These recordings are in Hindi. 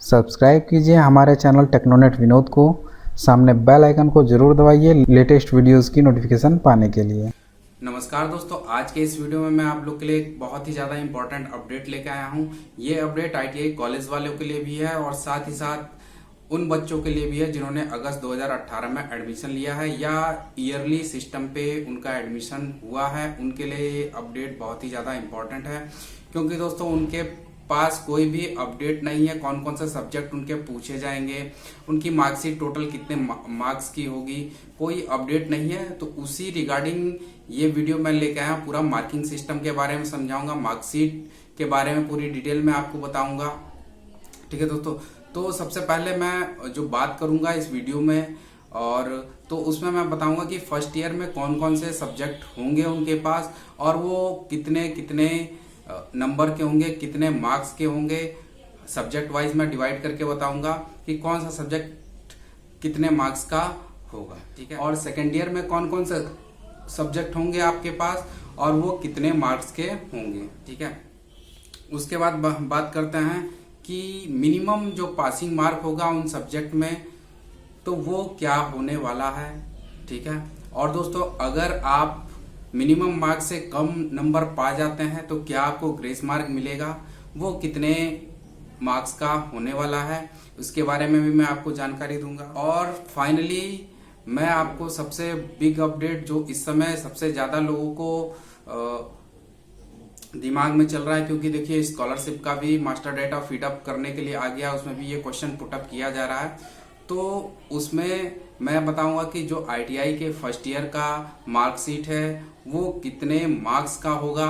सब्सक्राइब कीजिए हमारे चैनल टेक्नोनेट विनोद को। सामने बेल आइकन को जरूर दबाइए लेटेस्ट वीडियोस की नोटिफिकेशन पाने के लिए। नमस्कार दोस्तों, आज के इस वीडियो में मैं आप लोग के लिए एक बहुत ही ज़्यादा इंपॉर्टेंट अपडेट लेकर आया हूं। ये अपडेट आईटीआई कॉलेज वालों के लिए भी है और साथ ही साथ उन बच्चों के लिए भी है जिन्होंने अगस्त 2018 में एडमिशन लिया है या ईयरली सिस्टम पे उनका एडमिशन हुआ है। उनके लिए ये अपडेट बहुत ही ज़्यादा इंपॉर्टेंट है क्योंकि दोस्तों उनके पास कोई भी अपडेट नहीं है कौन कौन सा सब्जेक्ट उनके पूछे जाएंगे, उनकी मार्कशीट टोटल कितने मार्क्स की होगी, कोई अपडेट नहीं है। तो उसी रिगार्डिंग ये वीडियो मैं लेके आया। पूरा मार्किंग सिस्टम के बारे में समझाऊंगा, मार्कशीट के बारे में पूरी डिटेल में आपको बताऊंगा। ठीक है दोस्तों, तो सबसे पहले मैं जो बात करूंगा इस वीडियो में और तो उसमें मैं बताऊंगा कि फर्स्ट ईयर में कौन कौन से सब्जेक्ट होंगे उनके पास और वो कितने कितने नंबर के होंगे, कितने मार्क्स के होंगे। सब्जेक्ट वाइज मैं डिवाइड करके बताऊंगा कि कौन सा सब्जेक्ट कितने मार्क्स का होगा। ठीक है, और सेकेंड ईयर में कौन कौन से सब्जेक्ट होंगे आपके पास और वो कितने मार्क्स के होंगे। ठीक है, उसके बाद बात करते हैं कि मिनिमम जो पासिंग मार्क होगा उन सब्जेक्ट में तो वो क्या होने वाला है। ठीक है, और दोस्तों अगर आप मिनिमम मार्क से कम नंबर पा जाते हैं तो क्या आपको ग्रेस मार्क मिलेगा, वो कितने मार्क्स का होने वाला है, उसके बारे में भी मैं आपको जानकारी दूंगा। और फाइनली मैं आपको सबसे बिग अपडेट जो इस समय सबसे ज्यादा लोगों को दिमाग में चल रहा है, क्योंकि देखिए स्कॉलरशिप का भी मास्टर डेटा फीडअप करने के लिए आ गया, उसमें भी ये क्वेश्चन पुटअप किया जा रहा है। तो उसमें मैं बताऊंगा कि जो आईटीआई के फर्स्ट ईयर का मार्कशीट है वो कितने मार्क्स का होगा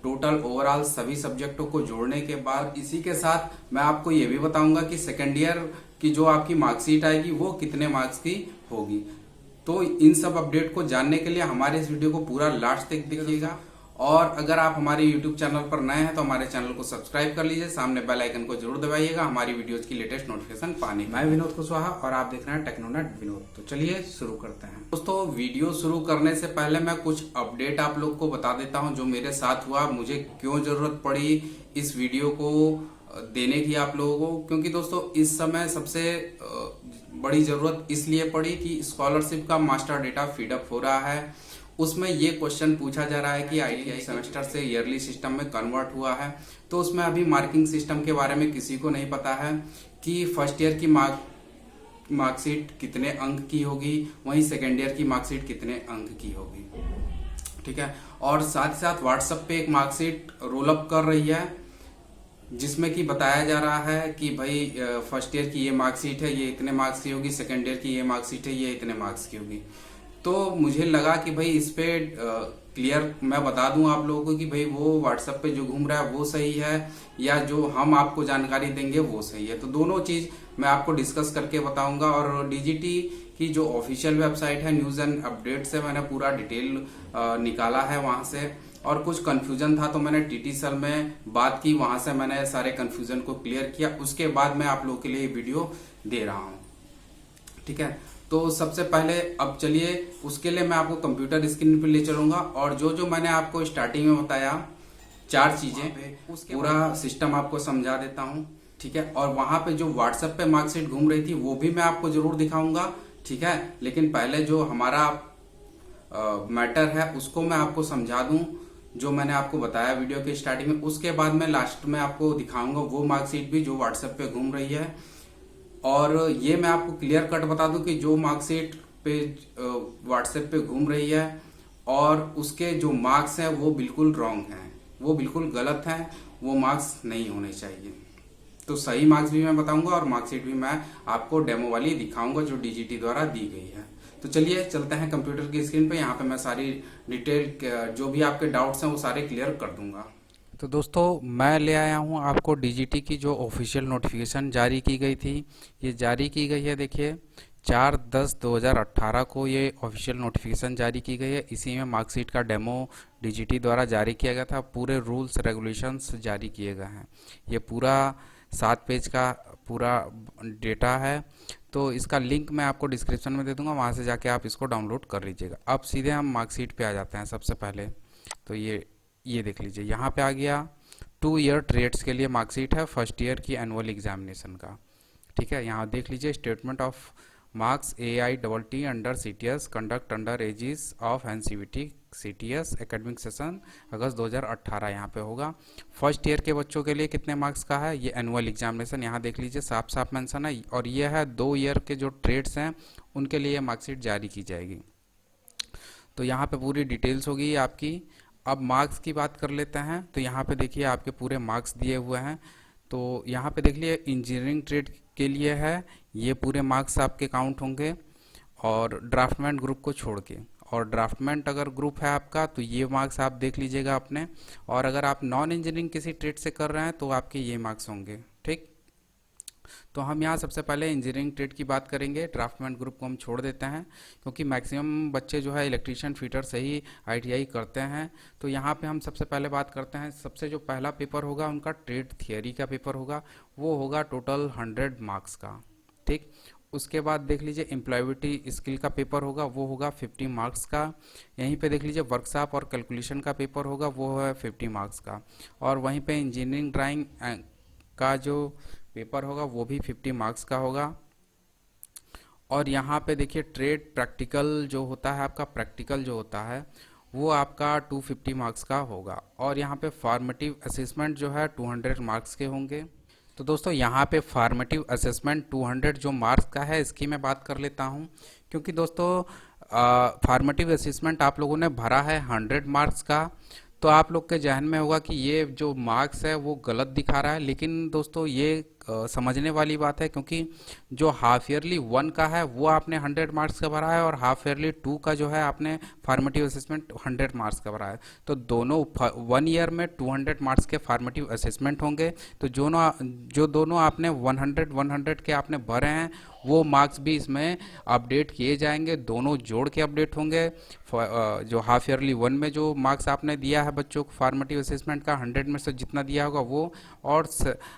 टोटल ओवरऑल सभी सब्जेक्टों को जोड़ने के बाद। इसी के साथ मैं आपको ये भी बताऊंगा कि सेकेंड ईयर की जो आपकी मार्कशीट आएगी वो कितने मार्क्स की होगी। तो इन सब अपडेट को जानने के लिए हमारे इस वीडियो को पूरा लास्ट तक देखिएगा। और अगर आप हमारे YouTube चैनल पर नए हैं तो हमारे चैनल को सब्सक्राइब कर लीजिए, सामने बेल आइकन को जरूर दबाइएगा हमारी वीडियोस की लेटेस्ट नोटिफिकेशन पाने। मैं विनोद कुशवाहा और आप देख रहे हैं टेक्नोनेट विनोद। तो चलिए शुरू करते हैं। दोस्तों वीडियो शुरू करने से पहले मैं कुछ अपडेट आप लोग को बता देता हूं जो मेरे साथ हुआ, मुझे क्यों जरूरत पड़ी इस वीडियो को देने की आप लोगों को। क्योंकि दोस्तों इस समय सबसे बड़ी जरूरत इसलिए पड़ी कि स्कॉलरशिप का मास्टर डेटा फीडअप हो रहा है। उसमें ये क्वेश्चन पूछा जा रहा है कि आईटीआई सेमेस्टर से ईयरली सिस्टम में कन्वर्ट हुआ है, तो उसमें अभी मार्किंग सिस्टम के बारे में किसी को नहीं पता है कि फर्स्ट ईयर की मार्कशीट कितने अंक की होगी, वहीं सेकेंड ईयर की मार्कशीट कितने अंक की होगी। ठीक है, और साथ ही साथ व्हाट्सएप पे एक मार्कशीट रोल अप कर रही है जिसमें कि बताया जा रहा है कि भाई फर्स्ट ईयर की ये मार्कशीट है, ये इतने मार्क्स की होगी, सेकेंड ईयर की ये मार्कशीट है, ये इतने मार्क्स की होगी। तो मुझे लगा कि भाई इस पे क्लियर मैं बता दूं आप लोगों को कि भाई वो व्हाट्सएप पे जो घूम रहा है वो सही है या जो हम आपको जानकारी देंगे वो सही है। तो दोनों चीज मैं आपको डिस्कस करके बताऊंगा। और डीजीटी की जो ऑफिशियल वेबसाइट है न्यूज एंड अपडेट से मैंने पूरा डिटेल निकाला है वहां से, और कुछ कंफ्यूजन था तो मैंने टीटी सर में बात की, वहां से मैंने सारे कंफ्यूजन को क्लियर किया। उसके बाद मैं आप लोगों के लिए वीडियो दे रहा हूँ। ठीक है, तो सबसे पहले अब चलिए उसके लिए मैं आपको कंप्यूटर स्क्रीन पर ले चलूंगा और जो जो मैंने आपको स्टार्टिंग में बताया चार चीजें उसके पूरा सिस्टम आपको समझा देता हूं। ठीक है, और वहां पे जो व्हाट्सएप पे मार्कशीट घूम रही थी वो भी मैं आपको जरूर दिखाऊंगा। ठीक है, लेकिन पहले जो हमारा मैटर है उसको मैं आपको समझा दूं जो मैंने आपको बताया वीडियो के स्टार्टिंग में। उसके बाद मैं लास्ट में आपको दिखाऊंगा वो मार्कशीट भी जो व्हाट्सएप पे घूम रही है। और ये मैं आपको क्लियर कट बता दूं कि जो मार्कशीट पे व्हाट्सएप पे घूम रही है और उसके जो मार्क्स हैं वो बिल्कुल रॉन्ग हैं, वो बिल्कुल गलत हैं, वो मार्क्स नहीं होने चाहिए। तो सही मार्क्स भी मैं बताऊंगा और मार्कशीट भी मैं आपको डेमो वाली दिखाऊंगा जो डीजीटी द्वारा दी गई है। तो चलिए चलते हैं कंप्यूटर की स्क्रीन पे। यहाँ पे मैं सारी डिटेल जो भी आपके डाउट्स हैं वो सारे क्लियर कर दूंगा। तो दोस्तों मैं ले आया हूँ आपको डीजीटी की जो ऑफिशियल नोटिफिकेशन जारी की गई थी। ये जारी की गई है, देखिए 4/10/2018 को ये ऑफिशियल नोटिफिकेशन जारी की गई है। इसी में मार्कशीट का डेमो डीजीटी द्वारा जारी किया गया था, पूरे रूल्स रेगुलेशंस जारी किए गए हैं। ये पूरा 7 पेज का पूरा डेटा है। तो इसका लिंक मैं आपको डिस्क्रिप्शन में दे दूंगा, वहाँ से जाके आप इसको डाउनलोड कर लीजिएगा। अब सीधे हम मार्कशीट पे आ जाते हैं। सबसे पहले तो ये देख लीजिए यहाँ पे आ गया। 2 ईयर ट्रेड्स के लिए मार्कशीट है फर्स्ट ईयर की एनुअल एग्जामिनेशन का। ठीक है, यहाँ देख लीजिए statement of marks AITT under CTS conduct under aegis of NCVT CTS academic session August 2018 यहाँ पे होगा। फर्स्ट ईयर के बच्चों के लिए कितने मार्क्स का है, ये एनुअल एग्जामिनेशन यहाँ देख लीजिए साफ साफ मेंशन है। और ये है 2 ईयर के जो ट्रेड्स हैं उनके लिए मार्कशीट जारी की जाएगी। तो यहाँ पे पूरी डिटेल्स होगी आपकी। अब मार्क्स की बात कर लेते हैं। तो यहाँ पे देखिए आपके पूरे मार्क्स दिए हुए हैं। तो यहाँ पे देख लिए इंजीनियरिंग ट्रेड के लिए है, ये पूरे मार्क्स आपके काउंट होंगे और ड्राफ्टमैन ग्रुप को छोड़ के। और ड्राफ्टमैन अगर ग्रुप है आपका तो ये मार्क्स आप देख लीजिएगा अपने। और अगर आप नॉन इंजीनियरिंग किसी ट्रेड से कर रहे हैं तो आपके ये मार्क्स होंगे। ठीक, तो हम यहाँ सबसे पहले इंजीनियरिंग ट्रेड की बात करेंगे। ड्राफ्टमैन ग्रुप को हम छोड़ देते हैं क्योंकि मैक्सिमम बच्चे जो है इलेक्ट्रीशियन फिटर से ही ITI करते हैं। तो यहाँ पे हम सबसे पहले बात करते हैं, सबसे जो पहला पेपर होगा उनका ट्रेड थियरी का पेपर होगा, वो होगा टोटल 100 मार्क्स का। ठीक, उसके बाद देख लीजिए एम्प्लॉयबिलिटी स्किल का पेपर होगा, वो होगा 50 मार्क्स का। यहीं पे देख लीजिए वर्कशॉप और कैलकुलेशन का पेपर होगा, वो है 50 मार्क्स का। और वहीं पे इंजीनियरिंग ड्राइंग का जो पेपर होगा वो भी 50 मार्क्स का होगा। और यहाँ पे देखिए ट्रेड प्रैक्टिकल जो होता है आपका, प्रैक्टिकल जो होता है वो आपका 250 मार्क्स का होगा। और यहाँ पे फॉर्मेटिव असेसमेंट जो है 200 मार्क्स के होंगे। तो दोस्तों यहाँ पे फॉर्मेटिव असेसमेंट 200 जो मार्क्स का है इसकी मैं बात कर लेता हूँ, क्योंकि दोस्तों फॉर्मेटिव असेसमेंट आप लोगों ने भरा है 100 मार्क्स का। तो आप लोग के जहन में होगा कि ये जो मार्क्स है वो गलत दिखा रहा है, लेकिन दोस्तों ये समझने वाली बात है, क्योंकि जो हाफ ईयरली 1 का है वो आपने 100 मार्क्स का भरा है और हाफ ईयरली 2 का जो है आपने फॉर्मेटिव असेसमेंट 100 मार्क्स का भरा है। तो दोनों 1 ईयर में 200 मार्क्स के फॉर्मेटिव असेसमेंट होंगे। तो जो दोनों आपने 100 के आपने भरे हैं वो मार्क्स भी इसमें अपडेट किए जाएंगे, दोनों जोड़ के अपडेट होंगे। जो हाफ ईयरली 1 में जो मार्क्स आपने दिया है बच्चों को फॉर्मेटिव असेसमेंट का 100 में से जितना दिया होगा वो, और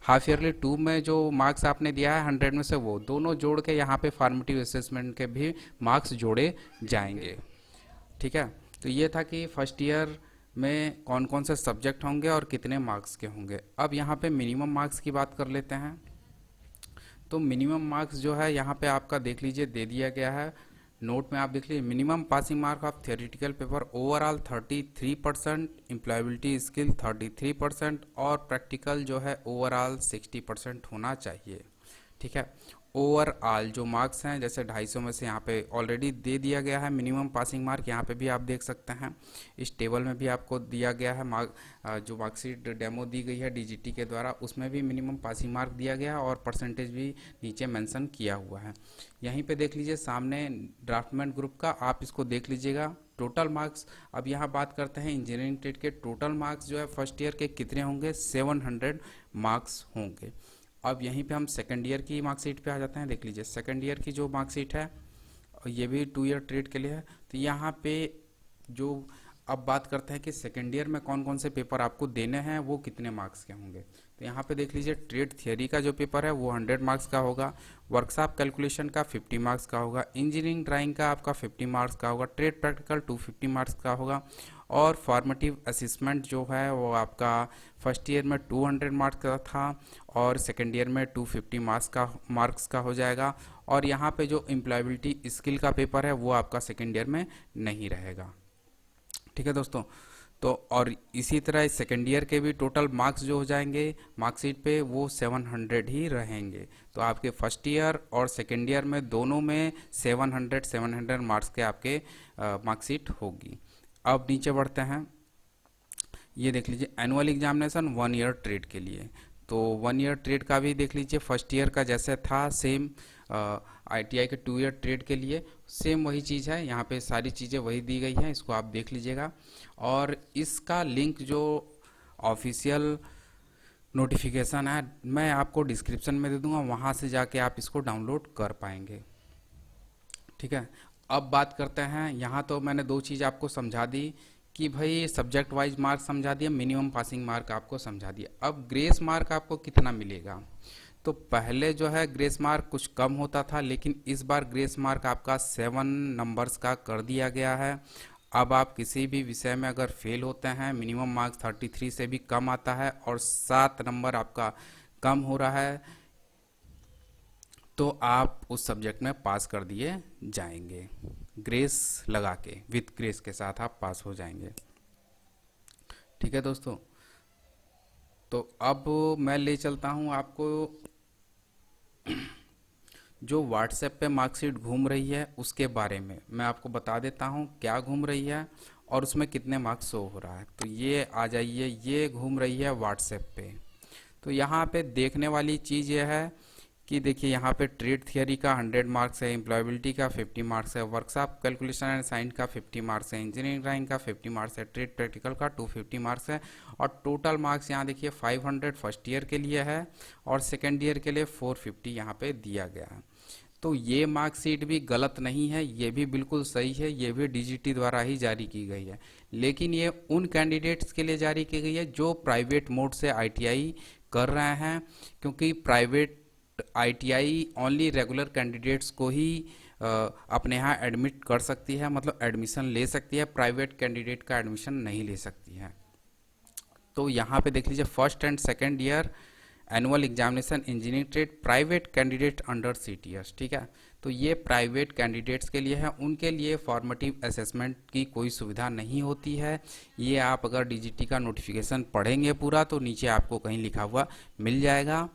हाफ ईयरली 2 में जो मार्क्स आपने दिया है 100 में से वो, दोनों जोड़ के यहाँ पे फॉर्मेटिव असेसमेंट के भी मार्क्स जोड़े जाएंगे। ठीक है, तो ये था कि फर्स्ट ईयर में कौन कौन से सब्जेक्ट होंगे और कितने मार्क्स के होंगे। अब यहाँ पे मिनिमम मार्क्स की बात कर लेते हैं। तो मिनिमम मार्क्स जो है यहाँ पे आपका देख लीजिए दे दिया गया है, नोट में आप देख लीजिए minimum passing mark of theoretical paper overall 33%, employability skill 33% और प्रैक्टिकल जो है ओवरऑल 60% होना चाहिए। ठीक है, ओवरऑल जो मार्क्स हैं जैसे 250 में से यहाँ पे ऑलरेडी दे दिया गया है मिनिमम पासिंग मार्क, यहाँ पे भी आप देख सकते हैं इस टेबल में भी आपको दिया गया है जो मार्कशीट डेमो दी गई है DGT के द्वारा, उसमें भी मिनिमम पासिंग मार्क दिया गया है और परसेंटेज भी नीचे मेंशन किया हुआ है। यहीं पे देख लीजिए सामने ड्राफ्टमैन ग्रुप का, आप इसको देख लीजिएगा टोटल मार्क्स। अब यहाँ बात करते हैं इंजीनियरिंग ट्रेड के टोटल मार्क्स जो है फर्स्ट ईयर के कितने होंगे, 700 मार्क्स होंगे। अब यहीं पे हम सेकंड ईयर की मार्कशीट पे आ जाते हैं। देख लीजिए सेकंड ईयर की जो मार्कशीट है ये भी 2 ईयर ट्रेड के लिए है। तो यहाँ पे जो अब बात करते हैं कि सेकेंड ईयर में कौन कौन से पेपर आपको देने हैं वो कितने मार्क्स के होंगे। तो यहाँ पे देख लीजिए ट्रेड थियरी का जो पेपर है वो 100 मार्क्स का होगा, वर्कशॉप कैलकुलेशन का 50 मार्क्स का होगा, इंजीनियरिंग ड्राइंग का आपका 50 मार्क्स का होगा, ट्रेड प्रैक्टिकल 250 मार्क्स का होगा, और फॉर्मेटिव असेसमेंट जो है वो आपका फर्स्ट ईयर में 200 मार्क्स का था और सेकेंड ईयर में 250 मार्क्स का हो जाएगा। और यहाँ पे जो एम्प्लॉयबिलिटी स्किल का पेपर है वो आपका सेकेंड ईयर में नहीं रहेगा। ठीक है दोस्तों, तो और इसी तरह सेकेंड ईयर के भी टोटल मार्क्स जो हो जाएंगे मार्कशीट पे वो 700 ही रहेंगे। तो आपके फर्स्ट ईयर और सेकेंड ईयर में दोनों में 700 मार्क्स के आपके मार्कशीट होगी। अब नीचे बढ़ते हैं, ये देख लीजिए एनुअल एग्जामिनेशन 1 ईयर ट्रेड के लिए। तो 1 ईयर ट्रेड का भी देख लीजिए फर्स्ट ईयर का जैसे था सेम ITI के 2 ईयर ट्रेड के लिए सेम वही चीज़ है, यहाँ पे सारी चीज़ें वही दी गई हैं, इसको आप देख लीजिएगा। और इसका लिंक जो ऑफिशियल नोटिफिकेशन है मैं आपको डिस्क्रिप्शन में दे दूंगा, वहाँ से जाके आप इसको डाउनलोड कर पाएंगे। ठीक है, अब बात करते हैं, यहाँ तो मैंने 2 चीज़ आपको समझा दी कि भाई सब्जेक्ट वाइज मार्क समझा दिया, मिनिमम पासिंग मार्क आपको समझा दिया। अब ग्रेस मार्क आपको कितना मिलेगा, तो पहले जो है ग्रेस मार्क कुछ कम होता था, लेकिन इस बार ग्रेस मार्क आपका 7 नंबर्स का कर दिया गया है। अब आप किसी भी विषय में अगर फेल होते हैं, मिनिमम मार्क्स 33 से भी कम आता है और 7 नंबर आपका कम हो रहा है, तो आप उस सब्जेक्ट में पास कर दिए जाएंगे, ग्रेस लगा के, विथ ग्रेस के साथ आप पास हो जाएंगे। ठीक है दोस्तों, तो अब मैं ले चलता हूं आपको जो व्हाट्सएप पे मार्कशीट घूम रही है उसके बारे में। मैं आपको बता देता हूं क्या घूम रही है और उसमें कितने मार्क्स शो हो रहा है। तो ये आ जाइए, ये घूम रही है व्हाट्सएप पे। तो यहाँ पे देखने वाली चीज़ ये है कि देखिए यहाँ पे ट्रेड थियरी का 100 मार्क्स है, एम्प्लॉयबिलिटी का 50 मार्क्स है, वर्कशॉप कैलकुलेशन एंड साइंस का 50 मार्क्स है, इंजीनियरिंग ड्राइंग का 50 मार्क्स है, ट्रेड प्रैक्टिकल का 250 मार्क्स है और टोटल मार्क्स यहाँ देखिए 500 फर्स्ट ईयर के लिए है और सेकेंड ईयर के लिए 450 यहाँ पे दिया गया है। तो ये मार्कशीट भी गलत नहीं है, ये भी बिल्कुल सही है, ये भी डीजीटी द्वारा ही जारी की गई है, लेकिन ये उन कैंडिडेट्स के लिए जारी की गई है जो प्राइवेट मोड से आईटीआई कर रहे हैं, क्योंकि private ITI only regular candidates को ही अपने यहाँ एडमिट कर सकती है, मतलब एडमिशन ले सकती है, प्राइवेट कैंडिडेट का एडमिशन नहीं ले सकती है। तो यहाँ पे देख लीजिए, first and second year annual examination engineering trade private candidate under CTS. ठीक है, तो ये प्राइवेट कैंडिडेट्स के लिए है, उनके लिए फॉर्मेटिव असेसमेंट की कोई सुविधा नहीं होती है। ये आप अगर डीजीटी का नोटिफिकेशन पढ़ेंगे पूरा तो नीचे आपको कहीं लिखा हुआ मिल जाएगा।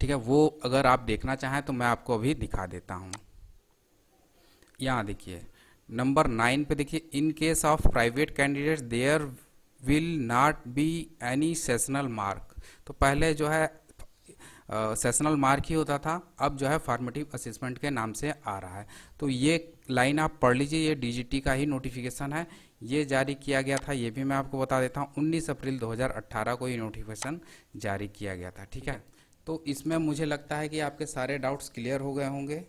ठीक है, वो अगर आप देखना चाहें तो मैं आपको अभी दिखा देता हूँ। यहाँ देखिए नंबर 9 पे देखिए, in case of private candidates there will not be any sessional mark. तो पहले जो है सेशनल मार्क ही होता था, अब जो है फॉर्मेटिव असेसमेंट के नाम से आ रहा है। तो ये लाइन आप पढ़ लीजिए, ये डीजीटी का ही नोटिफिकेशन है, ये जारी किया गया था, ये भी मैं आपको बता देता हूँ। 19 अप्रैल 2018 को ये नोटिफिकेशन जारी किया गया था। ठीक है, तो इसमें मुझे लगता है कि आपके सारे डाउट्स क्लियर हो गए होंगे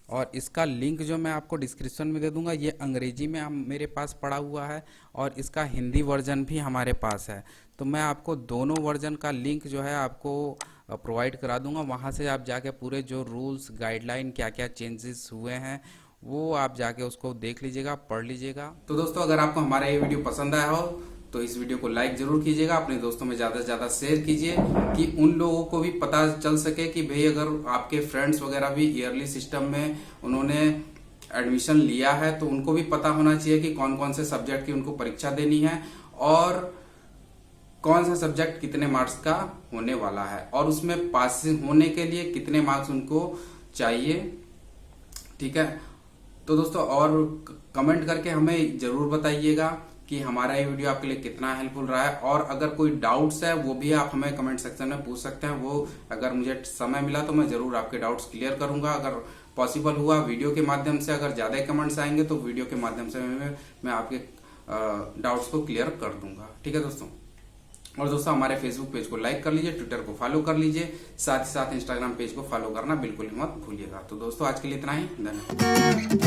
और इसका लिंक जो मैं आपको डिस्क्रिप्शन में दे दूंगा, ये अंग्रेजी में मेरे पास पड़ा हुआ है और इसका हिंदी वर्जन भी हमारे पास है। तो मैं आपको दोनों वर्जन का लिंक जो है आपको प्रोवाइड करा दूंगा, वहाँ से आप जाके पूरे जो रूल्स गाइडलाइन क्या क्या चेंजेस हुए हैं वो आप जाके उसको देख लीजिएगा, पढ़ लीजिएगा। तो दोस्तों, अगर आपको हमारा ये वीडियो पसंद आया हो तो इस वीडियो को लाइक जरूर कीजिएगा, अपने दोस्तों में ज़्यादा से ज़्यादा शेयर कीजिए कि उन लोगों को भी पता चल सके कि भाई अगर आपके फ्रेंड्स वगैरह भी ईयरली सिस्टम में उन्होंने एडमिशन लिया है तो उनको भी पता होना चाहिए कि कौन कौन से सब्जेक्ट की उनको परीक्षा देनी है और कौन सा सब्जेक्ट कितने मार्क्स का होने वाला है और उसमें पास होने के लिए कितने मार्क्स उनको चाहिए। ठीक है, तो दोस्तों और कमेंट करके हमें जरूर बताइएगा कि हमारा ये वीडियो आपके लिए कितना हेल्पफुल रहा है और अगर कोई डाउट्स है वो भी आप हमें कमेंट सेक्शन में पूछ सकते हैं। वो अगर मुझे समय मिला तो मैं जरूर आपके डाउट्स क्लियर करूंगा। अगर पॉसिबल हुआ वीडियो के माध्यम से, अगर ज़्यादा कमेंट्स आएंगे तो वीडियो के माध्यम से मैं आपके डाउट्स को क्लियर कर दूंगा। ठीक है दोस्तों, और दोस्तों हमारे फेसबुक पेज को लाइक कर लीजिए, ट्विटर को फॉलो कर लीजिए, साथ ही साथ इंस्टाग्राम पेज को फॉलो करना बिल्कुल ही मत भूलिएगा। तो दोस्तों आज के लिए इतना ही, धन्यवाद।